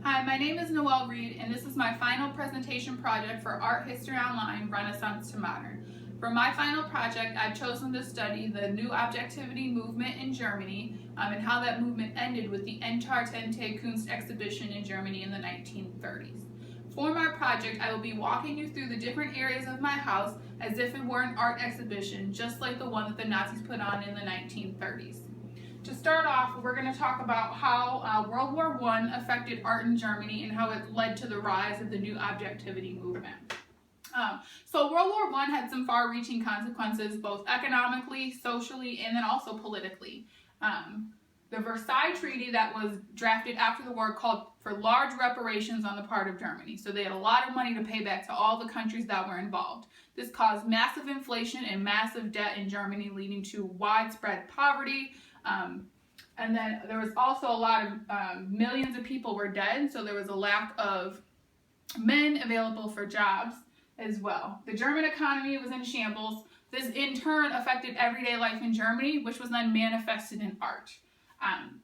Hi, my name is Noelle Reed, and this is my final presentation project for Art History Online, Renaissance to Modern. For my final project, I've chosen to study the New Objectivity movement in Germany and how that movement ended with the Entartente Kunst exhibition in Germany in the 1930s. For my project, I will be walking you through the different areas of my house as if it were an art exhibition, just like the one that the Nazis put on in the 1930s. To start off, we're going to talk about how World War I affected art in Germany and how it led to the rise of the New Objectivity movement. So World War I had some far-reaching consequences, both economically, socially, and then also politically. The Versailles Treaty that was drafted after the war called for large reparations on the part of Germany. So they had a lot of money to pay back to all the countries that were involved. This caused massive inflation and massive debt in Germany, leading to widespread poverty. And then there was also a lot of millions of people were dead, so there was a lack of men available for jobs as well. The German economy was in shambles. This in turn affected everyday life in Germany, which was then manifested in art.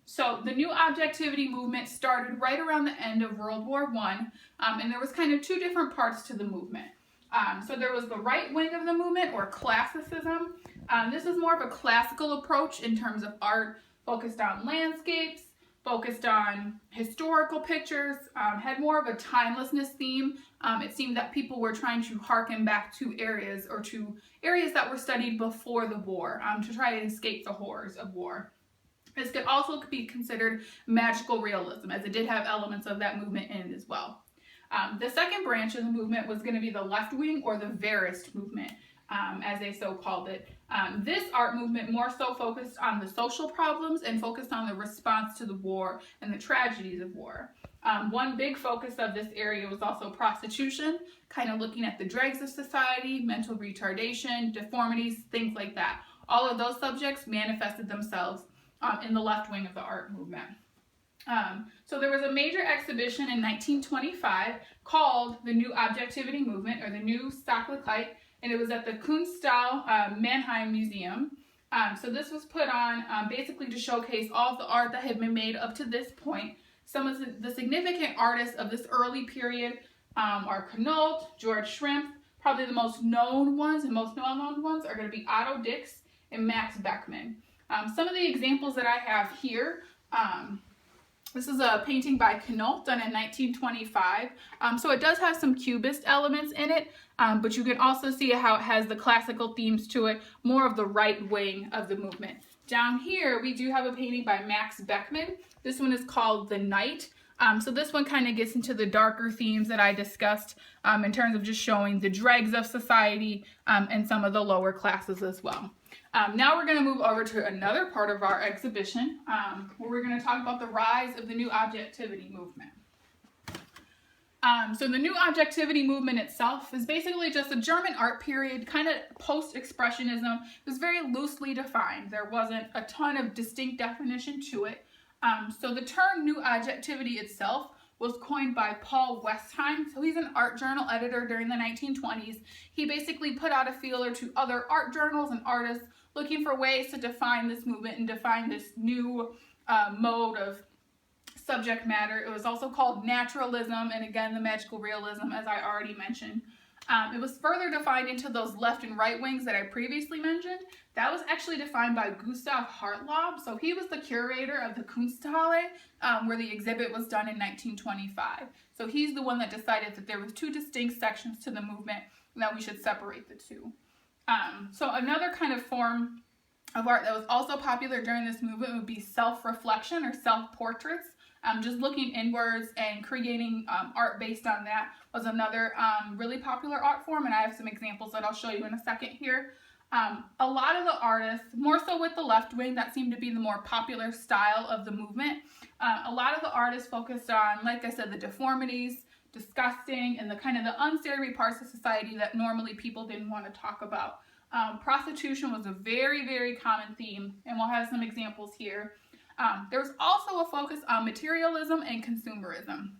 So the New Objectivity movement started right around the end of World War I, and there was kind of two different parts to the movement. So there was the right wing of the movement, or classicism. This is more of a classical approach in terms of art, focused on landscapes, focused on historical pictures, had more of a timelessness theme. It seemed that people were trying to harken back to areas that were studied before the war to try to escape the horrors of war. This could also be considered magical realism, as it did have elements of that movement in it as well. The second branch of the movement was going to be the left wing, or the Verist movement, as they so called it. This art movement more so focused on the social problems and focused on the response to the war and the tragedies of war. One big focus of this area was also prostitution, kind of looking at the dregs of society, mental retardation, deformities, things like that. All of those subjects manifested themselves in the left wing of the art movement. So there was a major exhibition in 1925 called the New Objectivity Movement, or the New Sachlichkeit, and it was at the Kunstsaal Mannheim Museum. So this was put on basically to showcase all of the art that had been made up to this point. Some of the significant artists of this early period are Quinault, George Schrimpp. Probably the most known ones and most well-known ones are going to be Otto Dix and Max Beckmann. Some of the examples that I have here, this is a painting by Quinault done in 1925. So it does have some cubist elements in it, but you can also see how it has the classical themes to it, more of the right wing of the movement. Down here, we do have a painting by Max Beckmann. This one is called The Night. So this one kind of gets into the darker themes that I discussed in terms of just showing the dregs of society and some of the lower classes as well. Now we're going to move over to another part of our exhibition where we're going to talk about the rise of the New Objectivity movement. So the New Objectivity movement itself is basically just a German art period, kind of post-expressionism. It was very loosely defined. There wasn't a ton of distinct definition to it. So the term New Objectivity itself was coined by Paul Westheim. So he's an art journal editor during the 1920s. He basically put out a feeler to other art journals and artists looking for ways to define this movement and define this new mode of subject matter. It was also called naturalism, and again, the magical realism, as I already mentioned. It was further defined into those left and right wings that I previously mentioned. That was actually defined by Gustav Hartlaub. So he was the curator of the Kunsthalle, where the exhibit was done in 1925. So he's the one that decided that there was two distinct sections to the movement and that we should separate the two. So another kind of form of art that was also popular during this movement would be self-reflection or self-portraits. Just looking inwards and creating art based on that was another really popular art form, and I have some examples that I'll show you in a second here. A lot of the artists, more so with the left wing, that seemed to be the more popular style of the movement. A lot of the artists focused on, like I said, the deformities, disgusting, and the kind of the unsavory parts of society that normally people didn't want to talk about. Prostitution was a very, very common theme, and we'll have some examples here. There was also a focus on materialism and consumerism.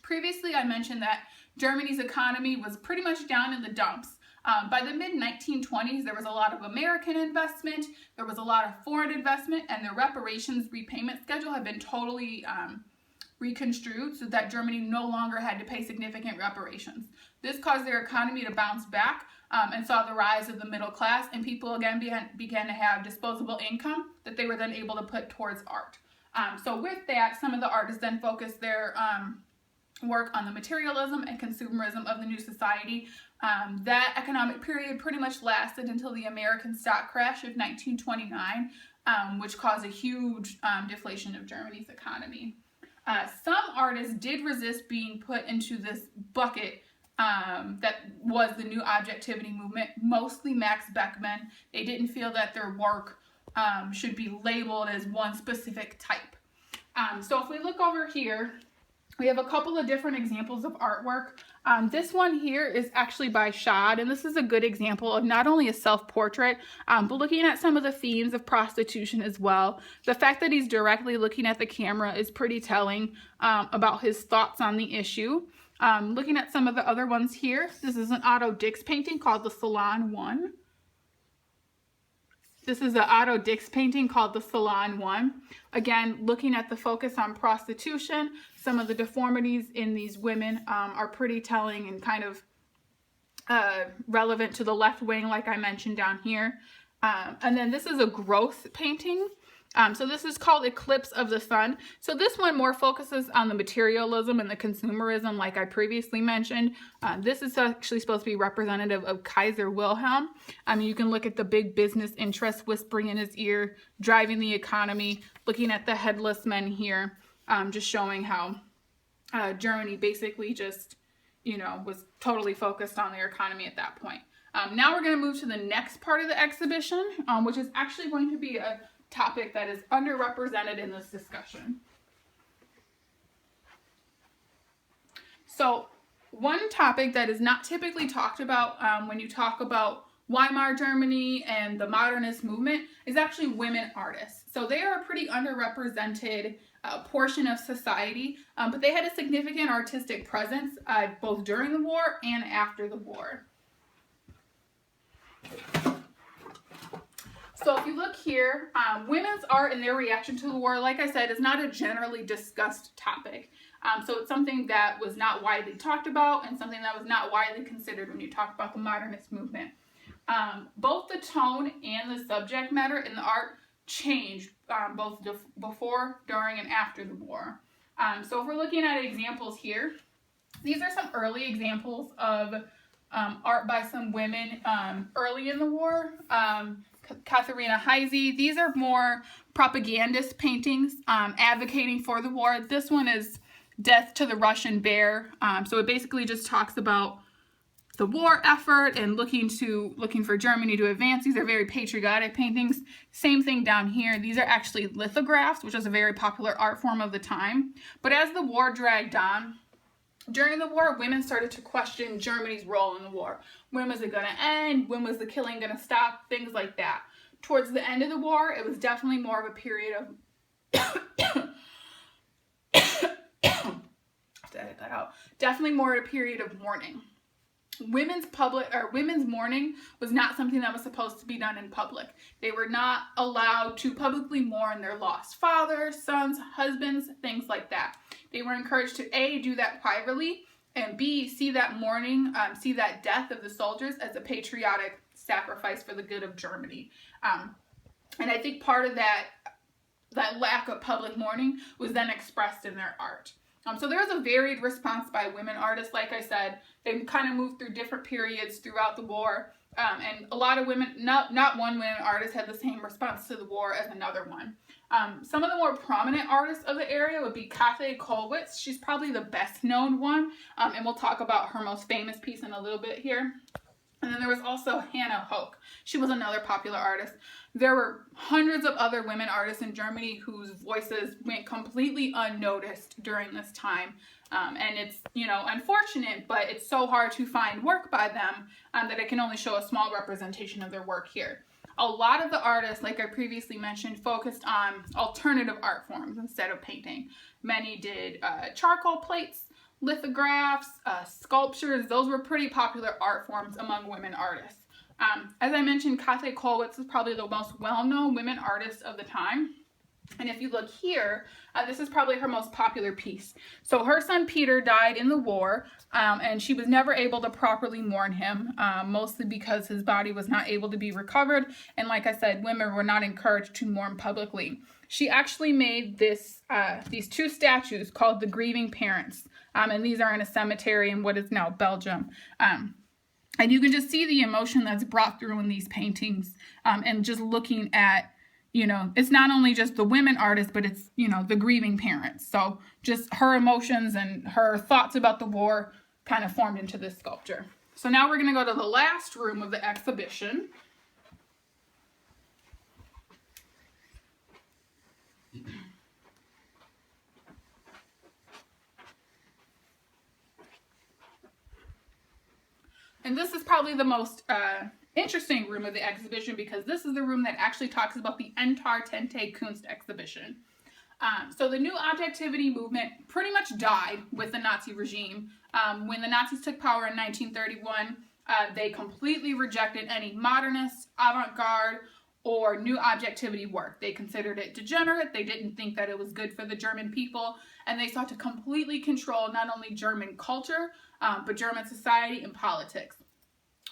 Previously, I mentioned that Germany's economy was pretty much down in the dumps. By the mid-1920s, there was a lot of American investment, there was a lot of foreign investment, and the reparations repayment schedule had been totally reconstrued so that Germany no longer had to pay significant reparations. This caused their economy to bounce back and saw the rise of the middle class, and people again began to have disposable income that they were then able to put towards art. So with that, some of the artists then focused their work on the materialism and consumerism of the new society. That economic period pretty much lasted until the American stock crash of 1929, which caused a huge deflation of Germany's economy. Some artists did resist being put into this bucket that was the new objectivity movement, mostly Max Beckmann. They didn't feel that their work should be labeled as one specific type. So if we look over here, we have a couple of different examples of artwork. This one here is actually by Schad, and this is a good example of not only a self-portrait, but looking at some of the themes of prostitution as well. The fact that he's directly looking at the camera is pretty telling about his thoughts on the issue. Looking at some of the other ones here, this is an Otto Dix painting called the Salon One. This is an Otto Dix painting called the Salon One. Again, looking at the focus on prostitution, some of the deformities in these women are pretty telling and kind of relevant to the left wing, like I mentioned down here. And then this is a Groth painting. So this is called Eclipse of the Sun. So this one more focuses on the materialism and the consumerism, like I previously mentioned. This is actually supposed to be representative of Kaiser Wilhelm. You can look at the big business interests whispering in his ear, driving the economy, looking at the headless men here, just showing how Germany basically just, was totally focused on their economy at that point. Now we're going to move to the next part of the exhibition, which is actually going to be a topic that is underrepresented in this discussion. So one topic that is not typically talked about when you talk about Weimar Germany and the modernist movement is actually women artists. So they are a pretty underrepresented portion of society, but they had a significant artistic presence both during the war and after the war. So if you look here, women's art and their reaction to the war, like I said, is not a generally discussed topic. So it's something that was not widely talked about and something that was not widely considered when you talk about the modernist movement. Both the tone and the subject matter in the art changed both before, during, and after the war. So if we're looking at examples here, these are some early examples of art by some women early in the war. Katharina Heise. These are more propagandist paintings advocating for the war. This one is Death to the Russian Bear. So it basically just talks about the war effort and looking for Germany to advance. These are very patriotic paintings. Same thing down here. These are actually lithographs, which was a very popular art form of the time. But as the war dragged on, during the war, women started to question Germany's role in the war. When was it going to end? When was the killing going to stop? Things like that. Towards the end of the war, it was definitely more of a period of edit that out. Definitely more a period of mourning. Women's mourning was not something that was supposed to be done in public. They were not allowed to publicly mourn their lost fathers, sons, husbands, things like that. They were encouraged to A, do that privately, and B, see that mourning, see that death of the soldiers as a patriotic sacrifice for the good of Germany. And I think part of that lack of public mourning was then expressed in their art. So there was a varied response by women artists. Like I said, they kind of moved through different periods throughout the war. And a lot of women, not one women artist had the same response to the war as another one. Some of the more prominent artists of the area would be Käthe Kollwitz. She's probably the best known one. And we'll talk about her most famous piece in a little bit here. And then there was also Hannah Hoch. She was another popular artist. There were hundreds of other women artists in Germany whose voices went completely unnoticed during this time. And it's, unfortunate, but it's so hard to find work by them that I can only show a small representation of their work here. A lot of the artists, like I previously mentioned, focused on alternative art forms instead of painting. Many did charcoal plates, lithographs, sculptures. Those were pretty popular art forms among women artists. As I mentioned, Käthe Kollwitz is probably the most well-known women artist of the time. And if you look here, this is probably her most popular piece. So her son Peter died in the war, and she was never able to properly mourn him, mostly because his body was not able to be recovered. And like I said, women were not encouraged to mourn publicly. She actually made these two statues called the Grieving Parents, and these are in a cemetery in what is now Belgium. And you can just see the emotion that's brought through in these paintings, and just looking at, you know, it's not only just the women artists, but it's, you know, the grieving parents. So just her emotions and her thoughts about the war kind of formed into this sculpture. So now we're going to go to the last room of the exhibition. And this is probably the most interesting room of the exhibition, because this is the room that actually talks about the Entartente Kunst exhibition. So the new objectivity movement pretty much died with the Nazi regime. When the Nazis took power in 1931, they completely rejected any modernist, avant-garde, or new objectivity work. They considered it degenerate. They didn't think that it was good for the German people, and they sought to completely control not only German culture, but German society and politics.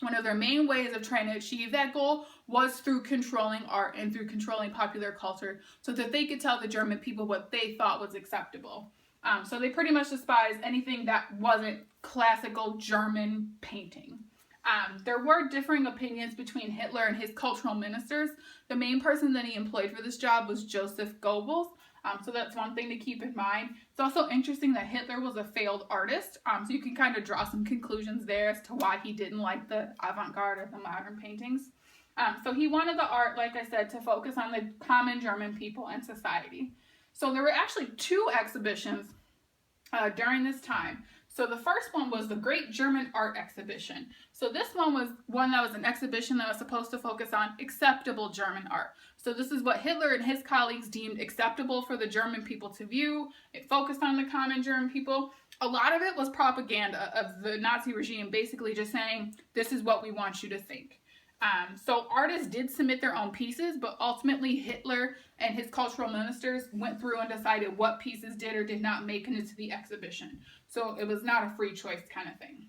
One of their main ways of trying to achieve that goal was through controlling art and through controlling popular culture, so that they could tell the German people what they thought was acceptable. So they pretty much despised anything that wasn't classical German painting. There were differing opinions between Hitler and his cultural ministers. The main person that he employed for this job was Joseph Goebbels. So that's one thing to keep in mind. It's also interesting that Hitler was a failed artist. So you can kind of draw some conclusions there as to why he didn't like the avant-garde or the modern paintings. So he wanted the art, like I said, to focus on the common German people and society. So there were actually two exhibitions during this time. So the first one was the Great German Art Exhibition. So this one was an exhibition that was supposed to focus on acceptable German art. So this is what Hitler and his colleagues deemed acceptable for the German people to view. It focused on the common German people. A lot of it was propaganda of the Nazi regime, basically just saying, this is what we want you to think. So artists did submit their own pieces, but ultimately Hitler and his cultural ministers went through and decided what pieces did or did not make it into the exhibition. So it was not a free choice kind of thing.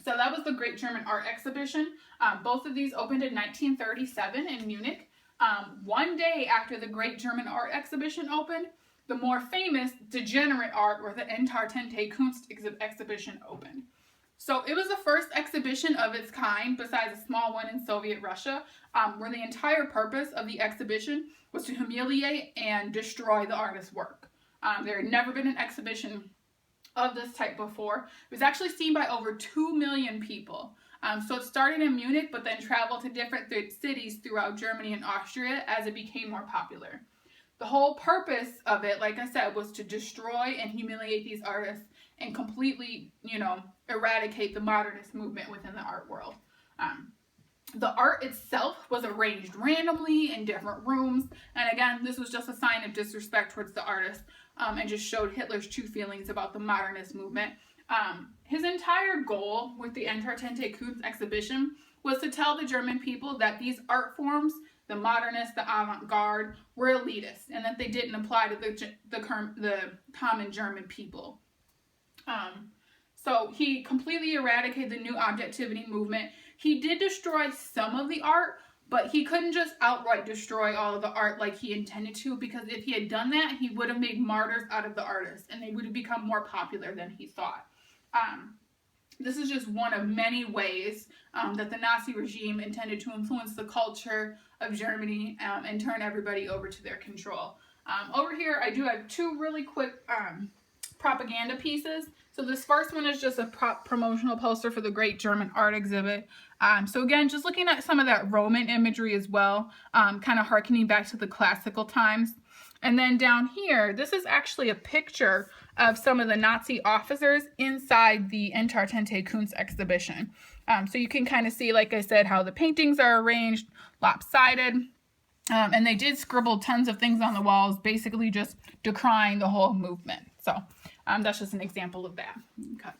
So that was the Great German Art Exhibition. Both of these opened in 1937 in Munich. One day after the Great German Art Exhibition opened, the more famous degenerate art, or the Entartente Kunst exhibition, opened. So it was the first exhibition of its kind, besides a small one in Soviet Russia, where the entire purpose of the exhibition was to humiliate and destroy the artist's work. There had never been an exhibition of this type before. It was actually seen by over 2 million people. So it started in Munich, but then traveled to different cities throughout Germany and Austria as it became more popular. The whole purpose of it, like I said, was to destroy and humiliate these artists and completely, eradicate the modernist movement within the art world. The art itself was arranged randomly in different rooms, and again, this was just a sign of disrespect towards the artist, and just showed Hitler's true feelings about the modernist movement. His entire goal with the Entartente Kunst exhibition was to tell the German people that these art forms, the modernist, the avant-garde, were elitist, and that they didn't apply to the common German people. So he completely eradicated the new objectivity movement. He did destroy some of the art, but he couldn't just outright destroy all of the art like he intended to, because if he had done that, he would have made martyrs out of the artists, and they would have become more popular than he thought. This is just one of many ways that the Nazi regime intended to influence the culture of Germany and turn everybody over to their control. Over here, I do have two really quick propaganda pieces. So this first one is just a promotional poster for the Great German Art Exhibit. So again, just looking at some of that Roman imagery as well, kind of harkening back to the classical times. And then down here, this is actually a picture of some of the Nazi officers inside the Entartente Kunst exhibition. So you can kind of see, like I said, how the paintings are arranged, lopsided. And they did scribble tons of things on the walls, basically just decrying the whole movement. So that's just an example of that. Okay.